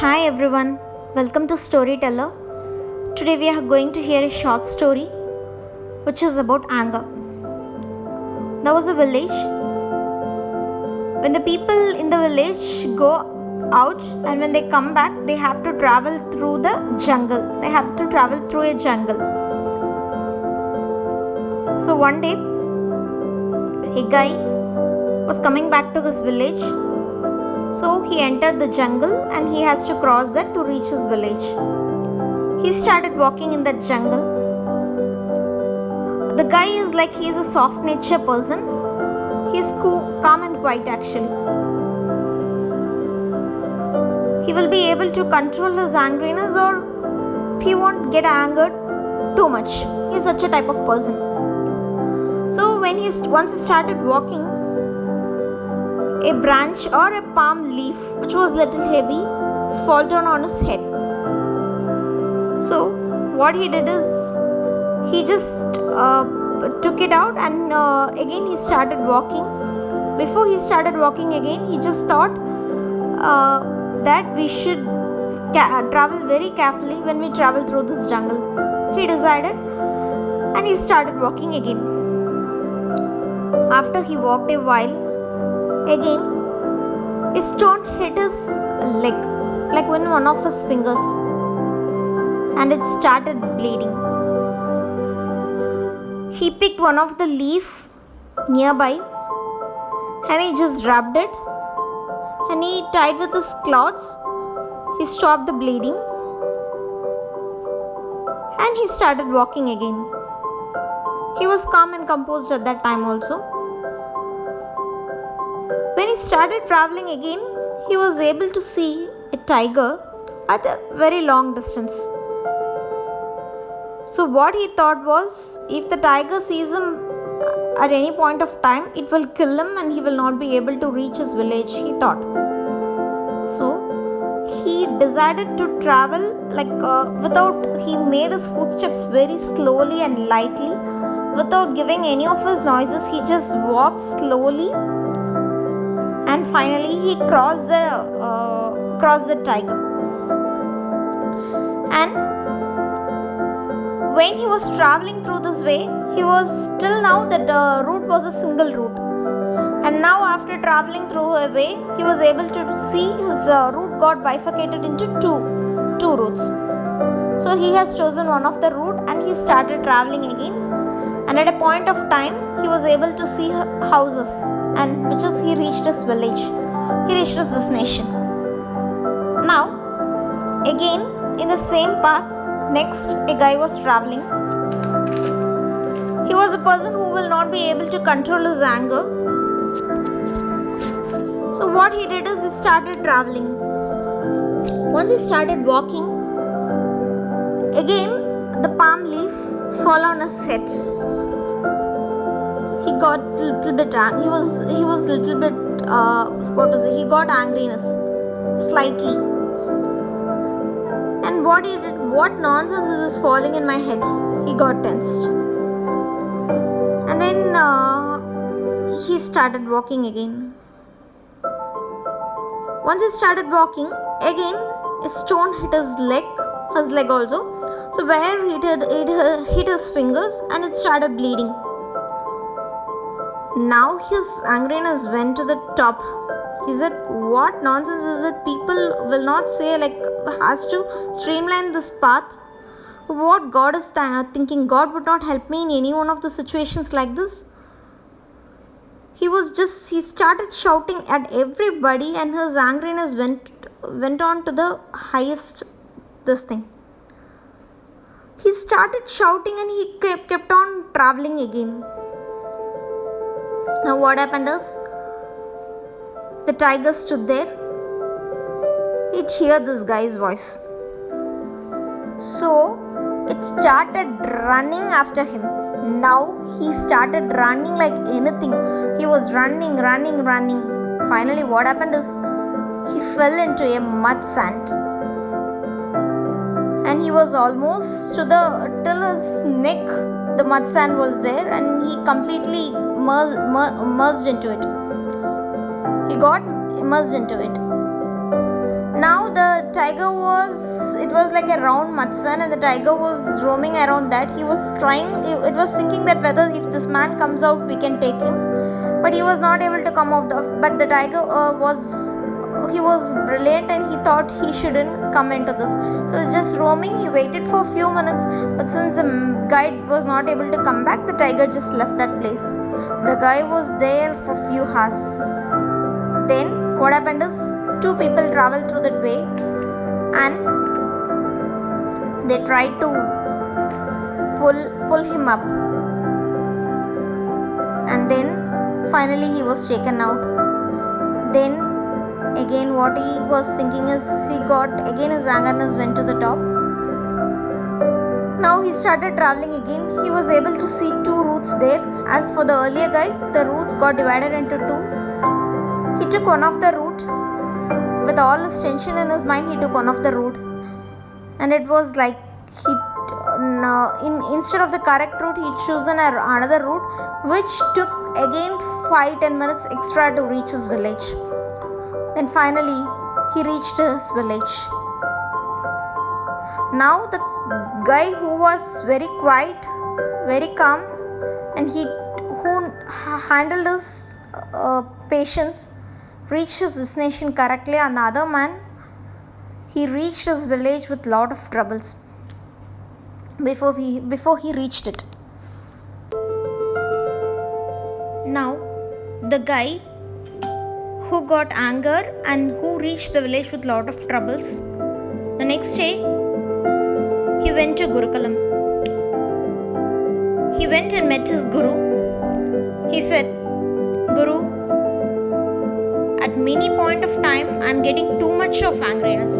Hi everyone, welcome to Storyteller. Today we are going to hear a short story which is about anger. There was a village. When the people in the village go out and when they come back, they have to travel through the jungle. They have to travel through a jungle. So one day, a guy was coming back to his village. So he entered the jungle and he has to cross that to reach his village. He started walking in that jungle. The guy is like he's a soft nature person. He's calm and quiet actually. He will be able to control his angriness or he won't get angered too much. He's such a type of person. So once he started walking, a branch or a palm leaf which was little heavy fell down on his head. So what he did is he just took it out and again he started walking. Before he started walking again, he just thought that we should travel very carefully when we travel through this jungle. He decided and he started walking again. After he walked a while, again, a stone hit his leg, like in one of his fingers, and it started bleeding. He picked one of the leaf nearby and he just rubbed it and he tied with his cloths. He stopped the bleeding and he started walking again. He was calm and composed at that time also. When he started traveling again, he was able to see a tiger at a very long distance. So what he thought was, if the tiger sees him at any point of time, it will kill him and he will not be able to reach his village, he thought. So he decided to travel he made his footsteps very slowly and lightly. Without giving any of his noises, he just walked slowly. And finally, he crossed the tiger. And when he was traveling through this way, he was till now that route was a single route. And now, after traveling through a way, he was able to see his route got bifurcated into two routes. So he has chosen one of the route and he started traveling again. And at a point of time, he was able to see houses, and which is he reached his village. He reached his destination. Now, again in the same path, next a guy was traveling. He was a person who will not be able to control his anger. So what he did is he started traveling. Once he started walking, again the palm leaf fell on his head. He got a little bit angry. He was little bit he got angriness slightly. And what he did, what nonsense is this falling in my head? He got tensed. And then he started walking again. Once he started walking, again a stone hit his leg also. So where it hit his fingers and it started bleeding. Now his angriness went to the top. He said, what nonsense is it? People will not say has to streamline this path. What God is thinking? God would not help me in any one of the situations like this. He started shouting at everybody and his angriness went on to the highest thing. He started shouting and he kept on traveling again. Now what happened is, the tiger stood there. It heard this guy's voice. So it started running after him. Now he started running like anything. He was running. Finally what happened is, he fell into a mud sand. And he was almost till his neck, the mud sand was there and he completely merged into it. He got immersed into it. Now the tiger was, it was like a round mudsun, and the tiger was roaming around that. He was trying, it was thinking that whether if this man comes out, we can take him. But he was not able to come out. But the tiger he was brilliant, and he thought he shouldn't come into this. So he was just roaming. He waited for a few minutes, but since the guide was not able to come back, the tiger just left that place. The guy was there for few hours. Then what happened is, two people traveled through that way, and they tried to pull him up, and then finally he was taken out. Then again what he was thinking is, he got again his angerness went to the top. Now he started traveling again. He was able to see two routes there. As for the earlier guy, the routes got divided into two. He took one of the route. With all his tension in his mind, he took one of the route, and it was like instead of the correct route, he chosen another route, which took again 5-10 minutes extra to reach his village. Then finally he reached his village. Now the guy who was very quiet, very calm, and who handled his patience, reached his destination correctly, and the other man, he reached his village with lot of troubles before he reached it. Now the guy who got anger and who reached the village with lot of troubles, the next day he went to Gurukulam. He went and met his guru. He said, "Guru, at many point of time I am getting too much of angriness.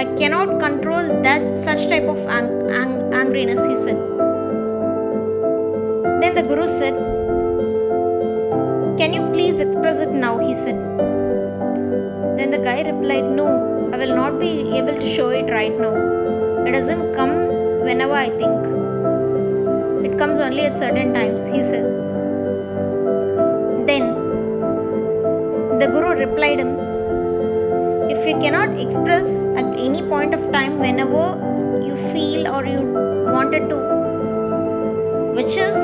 I cannot control that such type of angriness," he said. Then the guru said, "Can you please express it now?" he said. Then the guy replied, "No, I will not be able to show it right now. It doesn't come whenever I think. It comes only at certain times," he said. Then the guru replied him, "If you cannot express at any point of time whenever you feel or you wanted to, which is,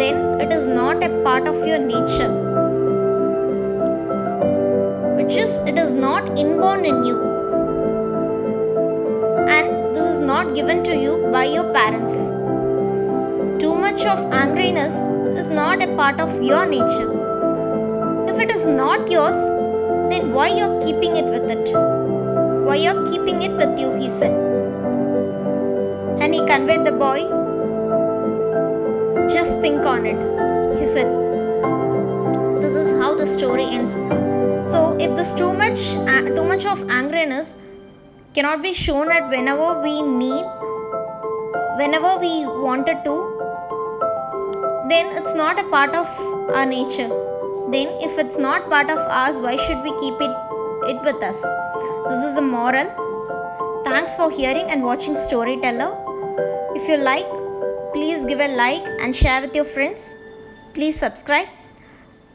then it is not a part of your nature, which is, it is not inborn in you, and this is not given to you by your parents. Too much of angriness is not a part of your nature. If it is not yours, then why you're keeping it with it? Why you're keeping it with you?" he said. And he conveyed the boy, "Just think on it," he said. This is how the story ends. So if there's too much of angriness cannot be shown at whenever we need, whenever we wanted to, then it's not a part of our nature. Then if it's not part of ours, why should we keep it with us? This is the moral. Thanks for hearing and watching Storyteller. If you like, please give a like and share with your friends. Please subscribe.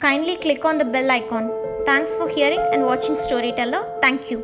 Kindly click on the bell icon. Thanks for hearing and watching Storyteller. Thank you.